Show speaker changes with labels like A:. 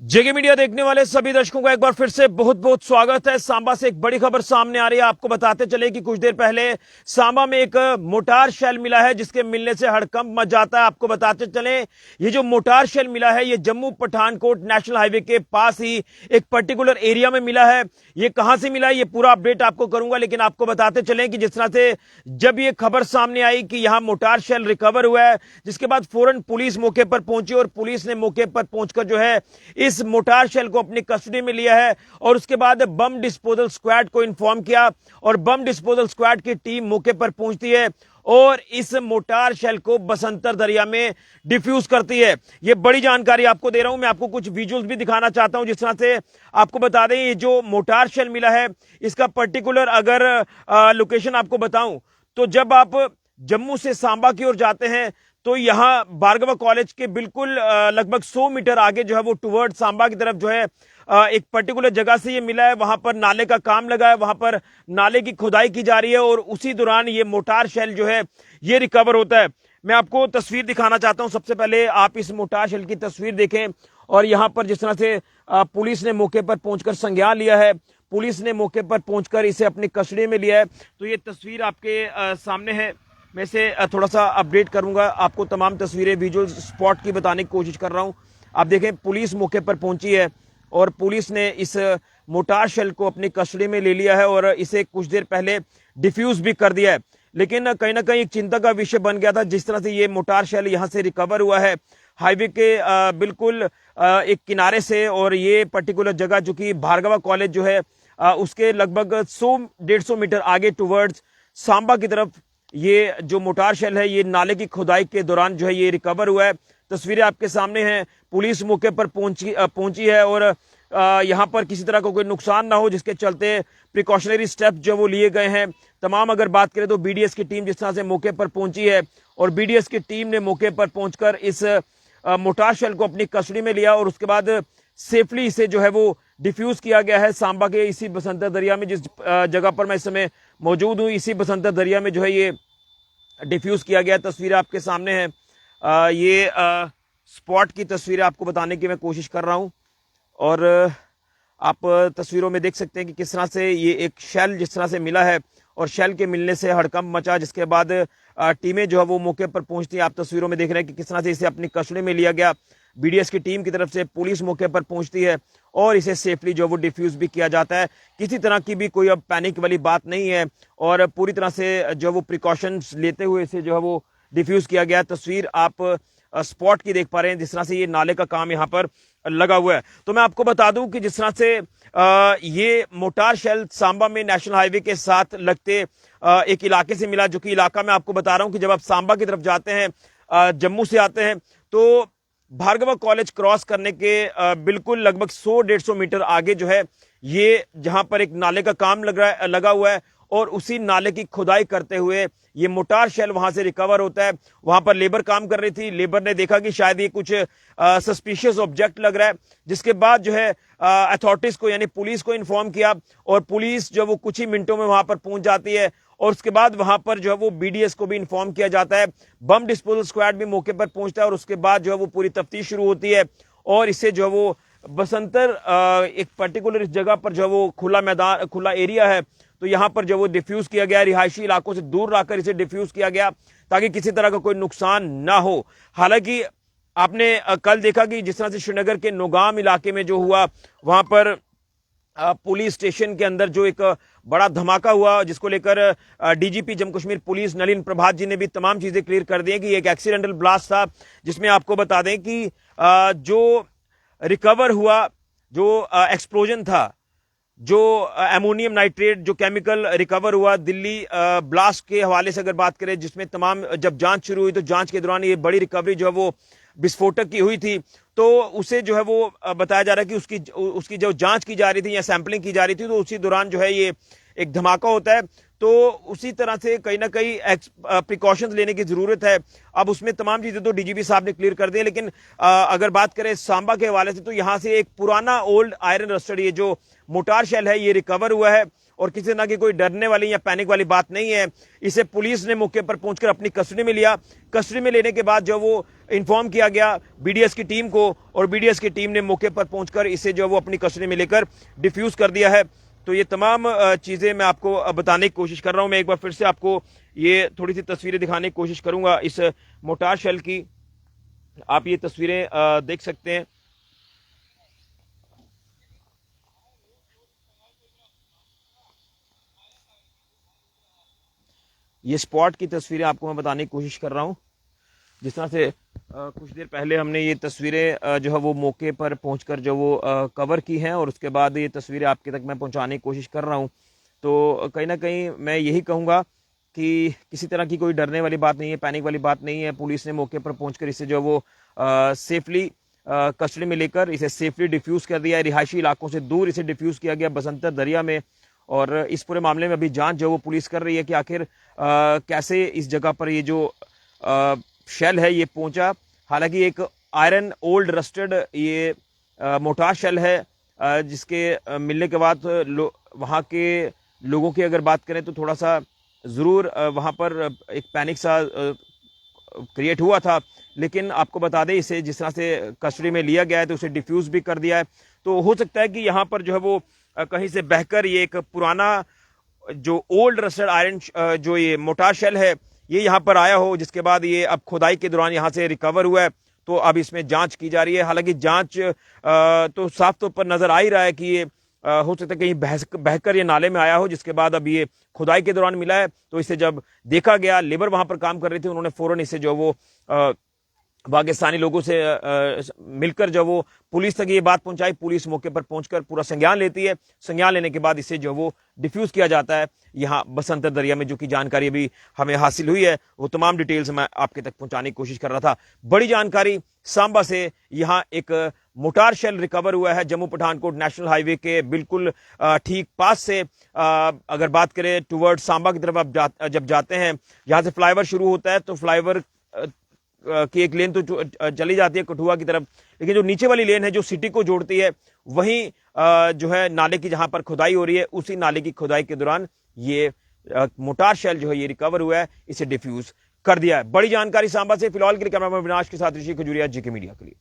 A: जेके media देखने वाले सभी दर्शकों का एक बार फिर से बहुत बहुत स्वागत है। सांबा से एक बड़ी खबर सामने आ रही है। आपको बताते चले कि कुछ देर पहले सांबा में एक मोटार शेल मिला है, जिसके मिलने से हड़कंप मच जाता है। आपको बताते चले ये जो मोटार शेल मिला है ये जम्मू पठानकोट नेशनल हाईवे के पास ही एक पर्टिकुलर एरिया में मिला है। ये कहां से मिला है ये पूरा अपडेट आपको करूंगा, लेकिन आपको बताते चले कि जिस तरह से जब ये खबर सामने आई कि यहां मोटार शेल रिकवर हुआ है, जिसके बाद फौरन पुलिस मौके पर पहुंची और पुलिस ने मौके पर पहुंचकर जो है इस मोटार शेल को अपनी कस्टडी में लिया है और उसके बाद बम डिस्पोजल स्क्वाड को इन्फॉर्म किया और बम डिस्पोजल स्क्वाड की टीम मौके पर पहुंचती है और इस मोटार शेल को बसंतर दरिया में डिफ्यूज करती है। यह बड़ी जानकारी आपको दे रहा हूं। मैं आपको कुछ विजुअल्स भी दिखाना चाहता हूं। जिस तरह से आपको बता दें, ये जो मोटार शेल मिला है इसका पर्टिकुलर अगर लोकेशन आपको बताऊं तो जब आप जम्मू से सांबा की ओर जाते हैं तो यहां भार्गवा कॉलेज के बिल्कुल लगभग 100 मीटर आगे जो है वो टुवर्ड सांबा की तरफ जो है एक पर्टिकुलर जगह से ये मिला है। वहां पर नाले का काम लगा है, वहां पर नाले की खुदाई की जा रही है और उसी दौरान ये मोटार शेल जो है ये रिकवर होता है। मैं आपको तस्वीर दिखाना चाहता हूं। सबसे पहले आप इस मोटार शेल की तस्वीर देखें और यहां पर जिस तरह से पुलिस ने मौके पर पहुंचकर संज्ञान लिया है, पुलिस ने मौके पर पहुंचकर इसे अपनी कस्टडी में लिया है। तो ये तस्वीर आपके सामने है। मैं इसे थोड़ा सा अपडेट करूंगा, आपको तमाम तस्वीरें विजुअल स्पॉट की बताने की कोशिश कर रहा हूं। आप देखें पुलिस मौके पर पहुंची है और पुलिस ने इस मोटार शेल को अपनी कस्टडी में ले लिया है और इसे कुछ देर पहले डिफ्यूज भी कर दिया है। लेकिन कहीं ना कहीं एक चिंता का विषय बन गया था जिस तरह से ये मोटार शेल यहां से रिकवर हुआ है हाईवे के बिल्कुल एक किनारे से, और ये पर्टिकुलर जगह जो कि भार्गवा कॉलेज जो है उसके लगभग 100-150 मीटर आगे टुवर्ड्स सांबा की तरफ ये जो मोटार शेल है ये नाले की खुदाई के दौरान जो है ये रिकवर हुआ है। तस्वीरें आपके सामने हैं। पुलिस मौके पर पहुंची है और यहां पर किसी तरह का कोई नुकसान ना हो जिसके चलते प्रिकॉशनरी स्टेप जो वो लिए गए हैं तमाम। अगर बात करें तो बीडीएस की टीम जिस तरह से मौके पर पहुंची है और बीडीएस की टीम ने मौके पर पहुंचकर इस मोटार शेल को अपनी कस्टडी में लिया और उसके बाद सेफली इसे जो है वो डिफ्यूज किया गया है सांबा के इसी बसंतर दरिया में। जिस जगह पर मैं इस समय मौजूद हूं इसी बसंतर दरिया में जो है ये डिफ्यूज किया गया। तस्वीरें आपके सामने है। ये स्पॉट की तस्वीरें आपको बताने की मैं कोशिश कर रहा हूं और आप तस्वीरों में देख सकते हैं कि किस तरह से ये एक शेल जिस तरह से मिला है और शेल के मिलने से हड़कंप मचा, जिसके बाद टीमें जो है वो मौके पर पहुंचती हैं। आप तस्वीरों में देख रहे हैं कि किस तरह से इसे अपनी कस्टडी में लिया गया। बीडीएस की टीम की तरफ से पुलिस मौके पर पहुंचती है और इसे सेफली जो वो डिफ्यूज भी किया जाता है। किसी तरह की भी कोई अब पैनिक वाली बात नहीं है और पूरी तरह से जो वो प्रिकॉशंस लेते हुए इसे जो है वो डिफ्यूज किया गया। तस्वीर आप स्पॉट की देख पा रहे हैं जिस तरह से ये नाले का काम यहाँ पर लगा हुआ है। तो मैं आपको बता दूं कि जिस तरह से ये मोटार शेल सांबा में नेशनल हाईवे के साथ लगते एक इलाके से मिला, जो कि इलाका मैं आपको बता रहा हूं कि जब आप सांबा की तरफ जाते हैं जम्मू से आते हैं तो भार्गवा कॉलेज क्रॉस करने के बिल्कुल लगभग 100-150 मीटर आगे जो है ये जहां पर एक नाले का काम लगा हुआ है और उसी नाले की खुदाई करते हुए ये मोटार शेल वहां से रिकवर होता है। वहां पर लेबर काम कर रही थी। लेबर ने देखा कि शायद ये कुछ सस्पिशियस ऑब्जेक्ट लग रहा है, जिसके बाद जो है अथॉरिटीज को यानी पुलिस को इन्फॉर्म किया और पुलिस जो वो कुछ ही मिनटों में वहां पर पहुंच जाती है और उसके बाद वहां पर जो है वो बीडीएस को भी इन्फॉर्म किया जाता है। बम डिस्पोजल स्क्वाड भी मौके पर पहुंचता है और उसके बाद जो है वो पूरी तफ्तीश शुरू होती है और इसे जो है वो बसंतर एक पर्टिकुलर इस जगह पर जो है वो खुला मैदान खुला एरिया है तो यहां पर जो वो डिफ्यूज किया गया, रिहायशी इलाकों से दूर रखकर इसे डिफ्यूज किया गया ताकि किसी तरह का कोई नुकसान ना हो। हालांकि आपने कल देखा कि जिस तरह से श्रीनगर के नौगाम इलाके में जो हुआ वहां पर पुलिस स्टेशन के अंदर जो एक बड़ा धमाका हुआ जिसको लेकर डीजीपी जम्मू कश्मीर पुलिस नलिन प्रभात जी ने भी तमाम चीजें क्लियर कर दी कि एक एक्सीडेंटल ब्लास्ट था, जिसमें आपको बता दें कि जो रिकवर हुआ जो एक्सप्लोजन था, जो एमोनियम नाइट्रेट जो केमिकल रिकवर हुआ दिल्ली ब्लास्ट के हवाले से अगर बात करें, जिसमें तमाम जब जांच शुरू हुई तो जांच के दौरान ये बड़ी रिकवरी जो है वो विस्फोटक की हुई थी। तो उसे जो है वो बताया जा रहा है कि उसकी जो जांच की जा रही थी या सैंपलिंग की जा रही थी तो उसी दौरान जो है ये एक धमाका होता है। तो उसी तरह से कहीं ना कहीं प्रिकॉशंस लेने की जरूरत है। अब उसमें तमाम चीजें तो डीजीपी साहब ने क्लियर कर दी है, लेकिन अगर बात करें सांबा के हवाले से तो यहां से एक पुराना ओल्ड आयरन रस्टेड ये जो मोटार शेल है ये रिकवर हुआ है और किसी तरह की कोई डरने वाली या पैनिक वाली बात नहीं है। इसे पुलिस ने मौके पर पहुंचकर अपनी कस्टडी में लिया। कस्टडी में लेने के बाद जो वो इन्फॉर्म किया गया बीडीएस की टीम को, और बीडीएस की टीम ने मौके पर पहुंचकर इसे जो वो अपनी कस्टडी में लेकर डिफ्यूज कर दिया है। तो ये तमाम चीजें मैं आपको बताने की कोशिश कर रहा हूं। मैं एक बार फिर से आपको ये थोड़ी सी तस्वीरें दिखाने की कोशिश करूंगा इस मोटार शेल की। आप ये तस्वीरें देख सकते हैं। ये स्पॉट की तस्वीरें आपको मैं बताने की कोशिश कर रहा हूं। जिस तरह से कुछ देर पहले हमने ये तस्वीरें जो है वो मौके पर पहुंचकर जो वो कवर की हैं, और उसके बाद ये तस्वीरें आपके तक मैं पहुंचाने की कोशिश कर रहा हूं। तो कहीं ना कहीं मैं यही कहूँगा कि किसी तरह की कोई डरने वाली बात नहीं है, पैनिक वाली बात नहीं है। पुलिस ने मौके पर पहुंचकर इसे जो वो सेफली कस्टडी में लेकर इसे सेफली डिफ्यूज कर दिया है। रिहायशी इलाकों से दूर इसे डिफ्यूज किया गया बसंतर दरिया में। और इस पूरे मामले में अभी जांच जो वो पुलिस कर रही है कि आखिर कैसे इस जगह पर ये जो शेल है ये पहुंचा। हालांकि एक आयरन ओल्ड रस्टेड ये मोटार शेल है, जिसके मिलने के बाद वहाँ के लोगों की अगर बात करें तो थोड़ा सा ज़रूर वहाँ पर एक पैनिक सा क्रिएट हुआ था। लेकिन आपको बता दें इसे जिस तरह से कस्टडी में लिया गया है तो उसे डिफ्यूज भी कर दिया है। तो हो सकता है कि यहाँ पर जो है वो कहीं से बहकर ये एक पुराना जो ओल्ड रस्टेड आयरन जो ये मोटार शेल है ये यहाँ पर आया हो, जिसके बाद ये अब खुदाई के दौरान यहाँ से रिकवर हुआ है। तो अब इसमें जांच की जा रही है। हालांकि जांच तो साफ तौर पर नजर आ ही रहा है कि ये हो सकता है कहीं बहकर ये नाले में आया हो, जिसके बाद अब ये खुदाई के दौरान मिला है। तो इसे जब देखा गया, लेबर वहां पर काम कर रहे थे, उन्होंने फौरन इसे जो वो पाकिस्तानी लोगों से मिलकर जब वो पुलिस तक ये बात पहुंचाई। पुलिस मौके पर पहुंचकर पूरा संज्ञान लेती है। संज्ञान लेने के बाद इसे जो वो डिफ्यूज किया जाता है यहाँ बसंतर दरिया में। जो कि जानकारी अभी हमें हासिल हुई है वो तमाम डिटेल्स मैं आपके तक पहुंचाने की कोशिश कर रहा था। बड़ी जानकारी सांबा से, यहाँ एक मोटार शेल रिकवर हुआ है जम्मू पठानकोट नेशनल हाईवे के बिल्कुल ठीक पास से। अगर बात करें टुवर्ड सांबा की तरफ आप जब जाते हैं, यहाँ से फ्लाईओवर शुरू होता है तो फ्लाईओवर की एक लेन तो चली जाती है कठुआ की तरफ, लेकिन जो नीचे वाली लेन है जो सिटी को जोड़ती है वहीं जो है नाले की जहां पर खुदाई हो रही है, उसी नाले की खुदाई के दौरान ये मोटार शेल जो है ये रिकवर हुआ है, इसे डिफ्यूज कर दिया है। बड़ी जानकारी सांबा से। फिलहाल के लिए कैमरामैन विनाश के साथ ऋषि खजूरिया, जीके मीडिया के लिए।